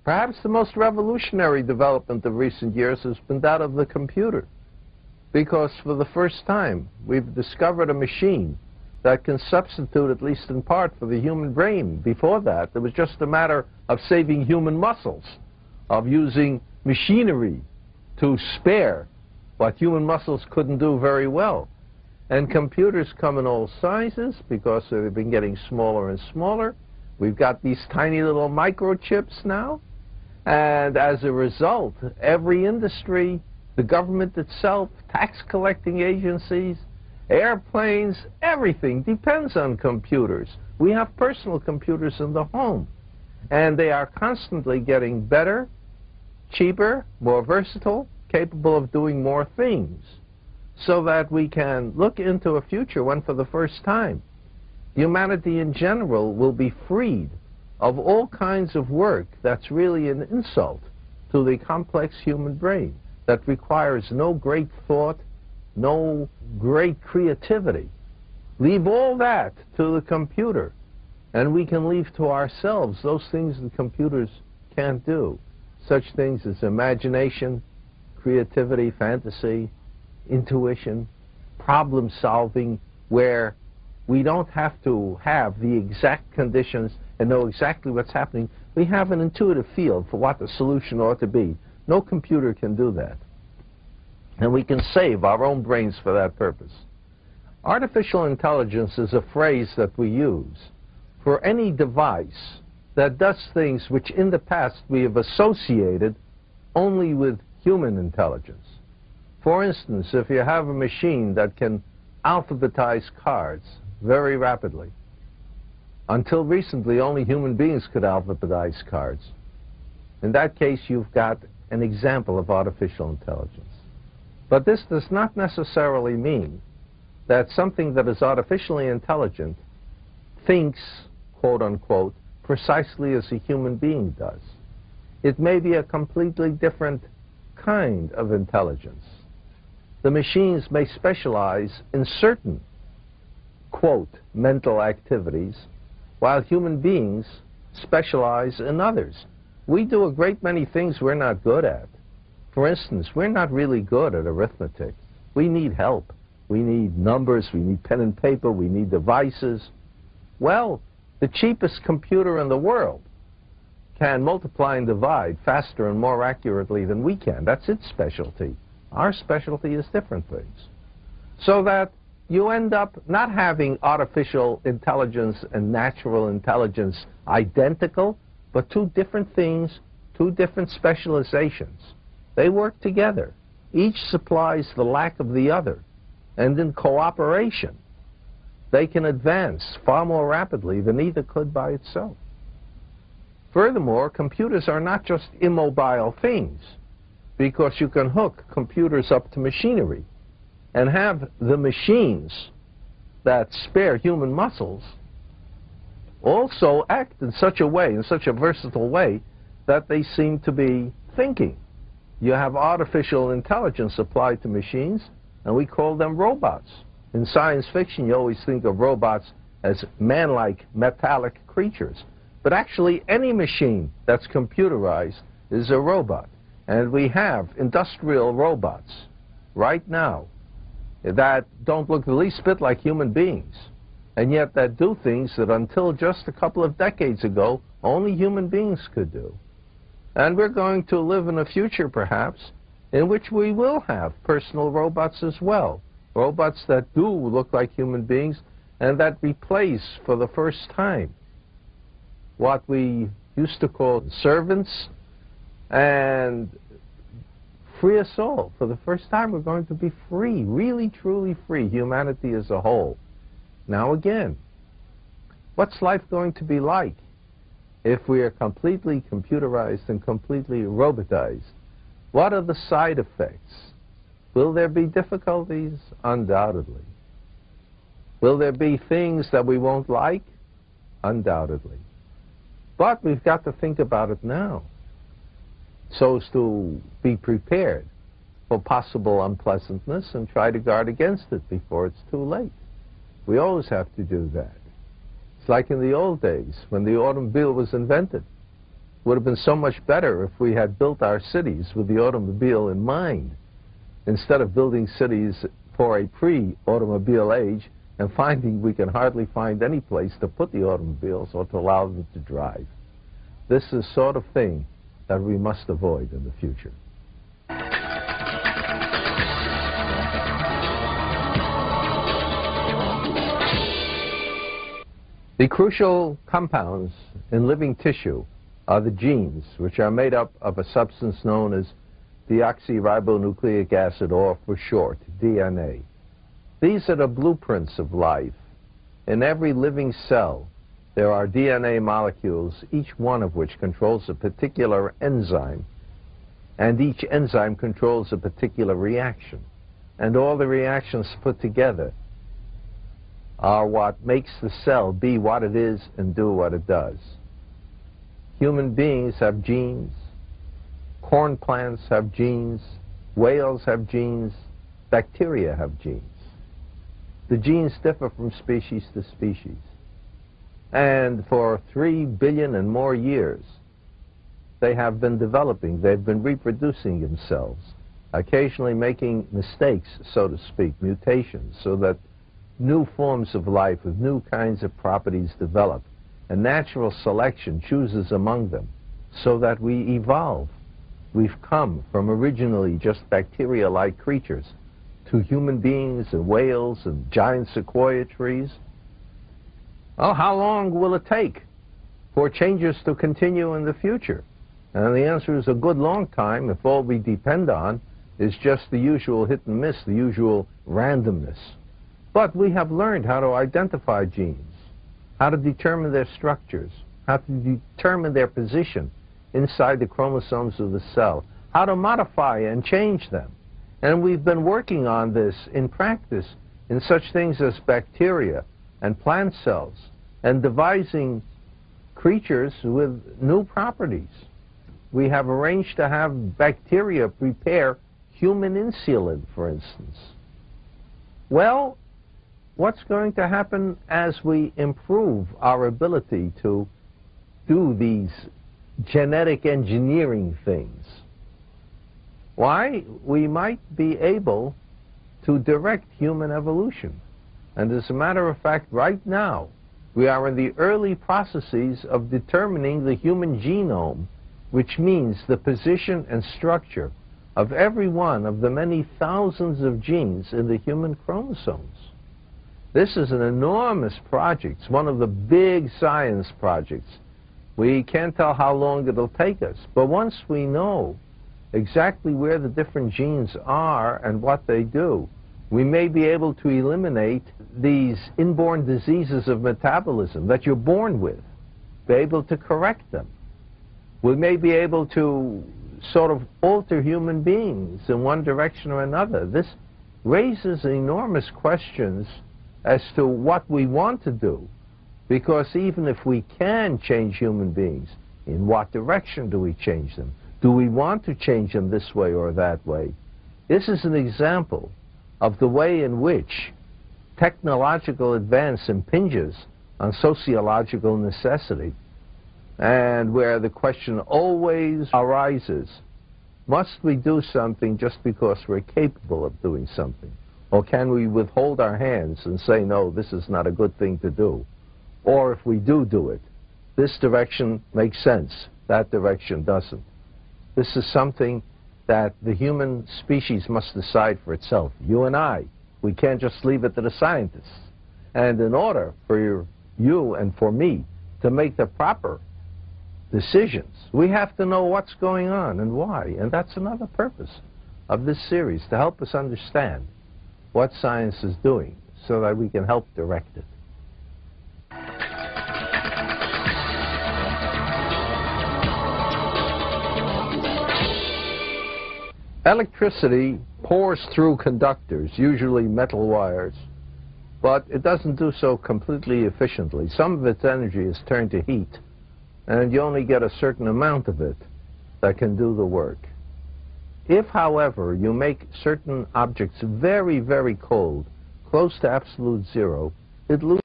Perhaps the most revolutionary development of recent years has been that of the computer, because for the first time we've discovered a machine that can substitute, at least in part, for the human brain. Before that, it was just a matter of saving human muscles, of using machinery to spare what human muscles couldn't do very well. And computers come in all sizes because they've been getting smaller and smaller. We've got these tiny little microchips now. And as a result, every industry, the government itself, tax collecting agencies, airplanes, everything depends on computers. We have personal computers in the home, and they are constantly getting better, cheaper, more versatile, capable of doing more things, so that we can look into a future when, for the first time, humanity in general will be freed of all kinds of work that's really an insult to the complex human brain, that requires no great thought, no great creativity. Leave all that to the computer, and we can leave to ourselves those things that computers can't do, such things as imagination, creativity, fantasy, intuition, problem solving, where we don't have to have the exact conditions and know exactly what's happening. We have an intuitive feel for what the solution ought to be. No computer can do that. And we can save our own brains for that purpose. Artificial intelligence is a phrase that we use for any device that does things which in the past we have associated only with human intelligence. For instance, if you have a machine that can alphabetize cards very rapidly. Until recently, only human beings could alphabetize cards. In that case, you've got an example of artificial intelligence. But this does not necessarily mean that something that is artificially intelligent thinks, quote unquote, precisely as a human being does. It may be a completely different kind of intelligence. The machines may specialize in certain, quote, mental activities, while human beings specialize in others. We do a great many things we're not good at. For instance, we're not really good at arithmetic. We need help. We need numbers, we need pen and paper, we need devices. Well, the cheapest computer in the world can multiply and divide faster and more accurately than we can. That's its specialty. Our specialty is different things. So that you end up not having artificial intelligence and natural intelligence identical, but two different things, two different specializations. They work together. Each supplies the lack of the other. And in cooperation, they can advance far more rapidly than either could by itself. Furthermore, computers are not just immobile things, because you can hook computers up to machinery and have the machines that spare human muscles also act in such a way, in such a versatile way, that they seem to be thinking. You have artificial intelligence applied to machines, and we call them robots. In science fiction, you always think of robots as man-like metallic creatures. But actually, any machine that's computerized is a robot. And we have industrial robots right now that don't look the least bit like human beings, and yet that do things that until just a couple of decades ago, only human beings could do. And we're going to live in a future, perhaps, in which we will have personal robots as well. Robots that do look like human beings and that replace, for the first time, what we used to call servants and free us all. For the first time, we're going to be free, really, truly free, humanity as a whole. Now again, what's life going to be like if we are completely computerized and completely robotized? What are the side effects? Will there be difficulties? Undoubtedly. Will there be things that we won't like? Undoubtedly. But we've got to think about it now, so as to be prepared for possible unpleasantness and try to guard against it before it's too late. We always have to do that. It's like in the old days when the automobile was invented. would have been so much better if we had built our cities with the automobile in mind, instead of building cities for a pre-automobile age and finding we can hardly find any place to put the automobiles or to allow them to drive. This is the sort of thing that we must avoid in the future. The crucial compounds in living tissue are the genes, which are made up of a substance known as deoxyribonucleic acid, or for short, DNA. These are the blueprints of life. In every living cell, there are DNA molecules, each one of which controls a particular enzyme, and each enzyme controls a particular reaction. And all the reactions put together are what makes the cell be what it is and do what it does. Human beings have genes, corn plants have genes, whales have genes, bacteria have genes. The genes differ from species to species. And for 3 billion and more years, they have been developing, they've been reproducing themselves, occasionally making mistakes, so to speak, mutations, so that new forms of life with new kinds of properties develop, and natural selection chooses among them, so that we evolve. We've come from originally just bacteria-like creatures to human beings and whales and giant sequoia trees. Oh, how long will it take for changes to continue in the future? And the answer is a good long time if all we depend on is just the usual hit and miss, the usual randomness. But we have learned how to identify genes, how to determine their structures, how to determine their position inside the chromosomes of the cell, how to modify and change them. And we've been working on this in practice in such things as bacteria and plant cells, and devising creatures with new properties. We have arranged to have bacteria prepare human insulin, for instance. Well, what's going to happen as we improve our ability to do these genetic engineering things? Why, we might be able to direct human evolution. And as a matter of fact, right now, we are in the early processes of determining the human genome, which means the position and structure of every one of the many thousands of genes in the human chromosomes. This is an enormous project. It's one of the big science projects. We can't tell how long it'll take us, but once we know exactly where the different genes are and what they do, we may be able to eliminate these inborn diseases of metabolism that you're born with, be able to correct them. We may be able to sort of alter human beings in one direction or another. This raises enormous questions as to what we want to do, because even if we can change human beings, in what direction do we change them? Do we want to change them this way or that way? This is an example of the way in which technological advance impinges on sociological necessity, and where the question always arises, must we do something just because we're capable of doing something? Or can we withhold our hands and say, no, this is not a good thing to do? Or if we do it, this direction makes sense, that direction doesn't. This is something that the human species must decide for itself. You and I, we can't just leave it to the scientists. And in order for you and for me to make the proper decisions, we have to know what's going on and why. And that's another purpose of this series, to help us understand what science is doing so that we can help direct it. Electricity pours through conductors, usually metal wires, but it doesn't do so completely efficiently. Some of its energy is turned to heat, and you only get a certain amount of it that can do the work. If, however, you make certain objects very, very cold, close to absolute zero, it loses